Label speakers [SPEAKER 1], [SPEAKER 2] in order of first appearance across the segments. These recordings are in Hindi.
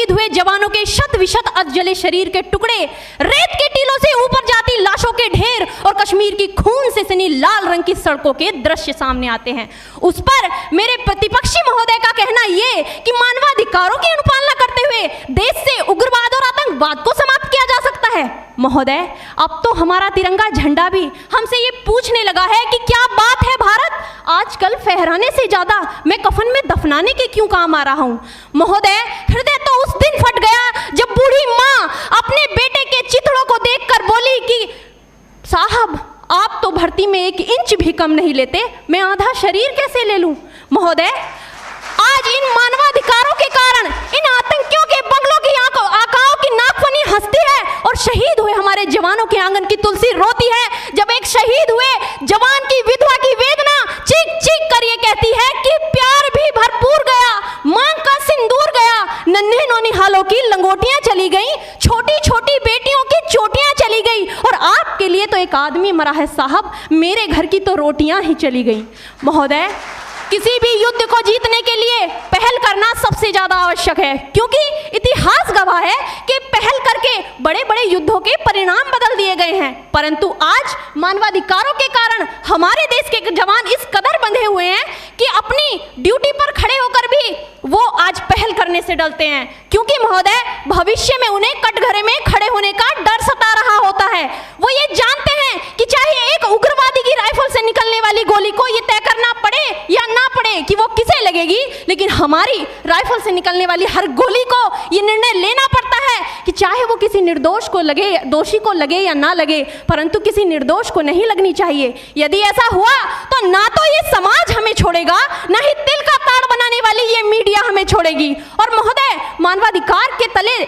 [SPEAKER 1] शहीद हुए जवानों के शत विशत अधजले शरीर के टुकड़े, रेत के टीलों से ऊपर जाती लाशों के ढेर और कश्मीर की खून से सनी लाल रंग की सड़कों के दृश्य सामने आते हैं। उस पर मेरे प्रतिपक्षी महोदय का कहना ये कि मानवाधिकारों की अनुपालना करते हुए देश से उग्रवाद और आतंकवाद को समाप्त किया जा सकता है। महोदय, अब तो हमारा तिरंगा झंडा भी हमसे ये पूछने लगा है कि क्या बात है भारत, आजकल फहराने से ज्यादा मैं कफन में दफनाने के क्यों काम आ रहा हूं। महोदय, हृदय तो उस दिन फट गया जब बूढ़ी माँ अपने बेटे के चिथड़ों को देखकर बोली कि साहब, आप तो भर्ती में 1 इंच भी कम नहीं लेते, मैं आधा शरीर कैसे ले लूं। महोदय, आज इन मानवाधिकारों के कारण इन आतंकियों के बंगलों की आकाओं की नाकफनी हंसती है और शहीद हुए हमारे जवानों के आंगन की तुलसी रोती है। जब एक शहीद हुए जवान की विधवा की वेदना चीख चीख कर ये कहती है कि प्यार भी भरपूर गया, मांग का सिंदूर गया, नन्हे नौनिहालों की लंगोटियां चली गई, छोटी छोटी बेटियों की चोटियां चली गई और आपके लिए तो एक आदमी मरा है साहब, मेरे घर की तो रोटियां ही चली गई। महोदय, किसी भी युद्ध को जीतने के लिए पहल करना सबसे ज्यादा आवश्यक है, क्योंकि इतिहास गवाह है कि पहल करके बड़े बड़े युद्धों के परिणाम बदल दिए गए हैं। परंतु आज मानवाधिकारों के कारण हमारे देश के जवान इस कदर बंधे हुए हैं कि अपनी ड्यूटी पर खड़े होकर भी वो आज पहल करने से डरते हैं, क्योंकि महोदय भविष्य में उन्हें कटघरे में खड़े होने का डर सता रहा होता है। वो ये जानते हैं कि चाहे एक उग्रवादी की राइफल से निकलने वाली गोली को ये तय करना पड़े या ना पड़े कि वो किसे लगेगी, लेकिन हमारी राइफल से निकलने वाली हर गोली को ये निर्णय लेना पड़ता है कि चाहे वो किसी निर्दोष को लगे, दोषी को लगे या ना लगे, परंतु किसी निर्दोष को नहीं लगनी चाहिए। यदि ऐसा हुआ तो ना तो ये समाज हमें छोड़ेगा, ना ही तिल का ताड़ बनाने वाली ये मीडिया हमें छोड़ेगी। और महोदय, मानवाधिकार के तले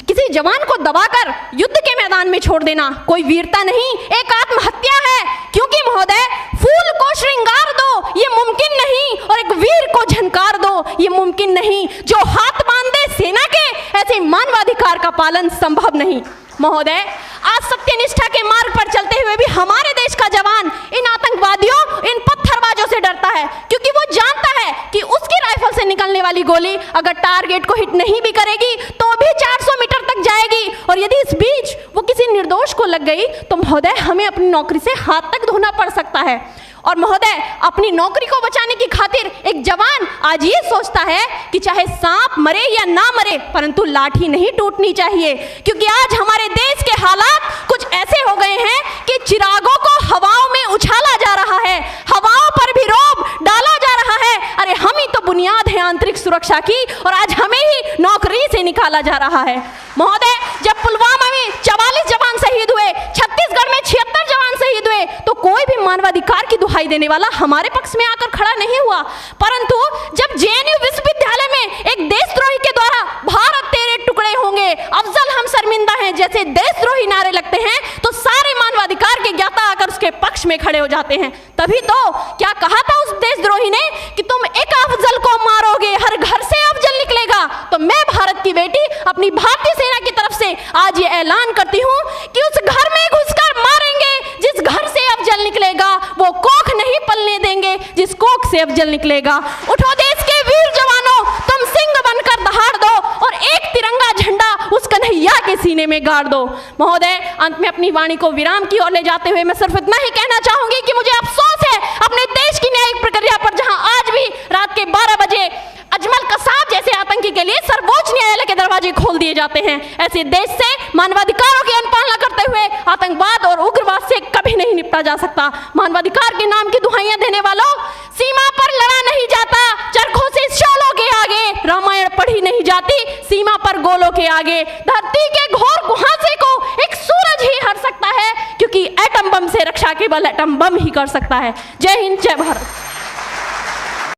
[SPEAKER 1] किसी जवान को दबाकर युद्ध के मैदान में छोड़ देना कोई वीरता नहीं, एक आत्महत्या है। क्योंकि महोदय, फूल को श्रृंगार दो ये मुमकिन नहीं और एक वीर को झनकार दो ये मुमकिन नहीं। जो हाथ बांधे सेना के, ऐसे मानवाधिकार का पालन संभव नहीं। महोदय, आज सत्यनिष्ठा के मार्ग पर चलते हुए भी हमारे देश का जवान इन आतंकवादियों, इन पत्थरबाजों से डरता है, क्योंकि वो जानता है कि उसकी राइफल से निकलने वाली गोली अगर टारगेट को हिट नहीं भी करेगी तो भी 400 मीटर तक जाएगी, और यदि इस बीच वो किसी निर्दोष को लग गई तो महोदय हमें अपनी नौकरी से हाथ तक धोना पड़ सकता है। और महोदय, अपनी नौकरी को बचाने की खातिर एक जवान आज ये सोचता है कि चाहे सांप मरे या ना मरे, परंतु लाठी नहीं टूटनी चाहिए, क्योंकि आज हमारे देश के हालात कुछ ऐसे हो गए हैं कि चिरागों को हवाओं में उछाला जा रहा है, हवाओं पर भी रोब डाला जा रहा है। अरे हम ही तो बुनियाद है आंतरिक सुरक्षा की, और आज हमें ही नौकरी से निकाला जा रहा है। महोदय, जब पुलवामा में 44 जवान शहीद हुए, छत्तीसगढ़ में 76 जवान शहीद हुए, तो कोई भी मानवाधिकार की दुहाई देने वाला हमारे पक्ष में आकर खड़ा नहीं हुआ। परंतु जब जेएनयू विश्वविद्यालय में एक देशद्रोही के द्वारा भारत तेरे टुकड़े होंगे, अफजल हम शर्मिंदा हैं जैसे देशद्रोही नारे लगते हैं, तो सारे मानवाधिकार के ज्ञाता आकर उसके पक्ष में खड़े हो जाते हैं। तभी तो क्या कहा था उस देशद्रोही ने कि तुम एक अफजल को मारोगे, हर घर से अफजल निकलेगा। तो मैं भारत की बेटी अपनी भारतीय सेना की तरफ से आज ये ऐलान करती हूँ कि उस घर में घुसकर मारेंगे जिस घर से अफजल निकलेगा, वो कोख नहीं पलने देंगे जिस कोख से अफजल निकलेगा। उठो देश के वीर जवानों, तुम सिंह बनकर दहाड़ दो और एक तिरंगा झंडा उस कन्हैया के सीने में गाड़ दो। महोदय, अंत में अपनी वाणी को विराम की ओर ले जाते हुए मैं सिर्फ इतना ही कहना चाहूंगी कि मुझे अफसोस है अपने देश की न्यायिक प्रक्रिया पर, जहां आज भी रात के 12 बजे अजमल कसाब जैसे आतंकी के लिए सर्वोच्च न्यायालय के दरवाजे खोल दिए जाते हैं। ऐसे देश से मानवाधिकारों की अनुपालना करते हुए आतंकवाद और उग्रवाद से कभी नहीं निपटा जा सकता। मानवाधिकार के नाम की दुहाइयां देने वालों, सीमा पर लड़ा नहीं जाता चरखों से शोलों के आगे, रामायण पढ़ी नहीं जाती सीमा पर गोलों के आगे। धरती के घोर कुहासे को एक सूरज ही हर सकता है, क्योंकि एटम बम से रक्षा केवल एटम बम ही कर सकता है। जय हिंद, जय भारत।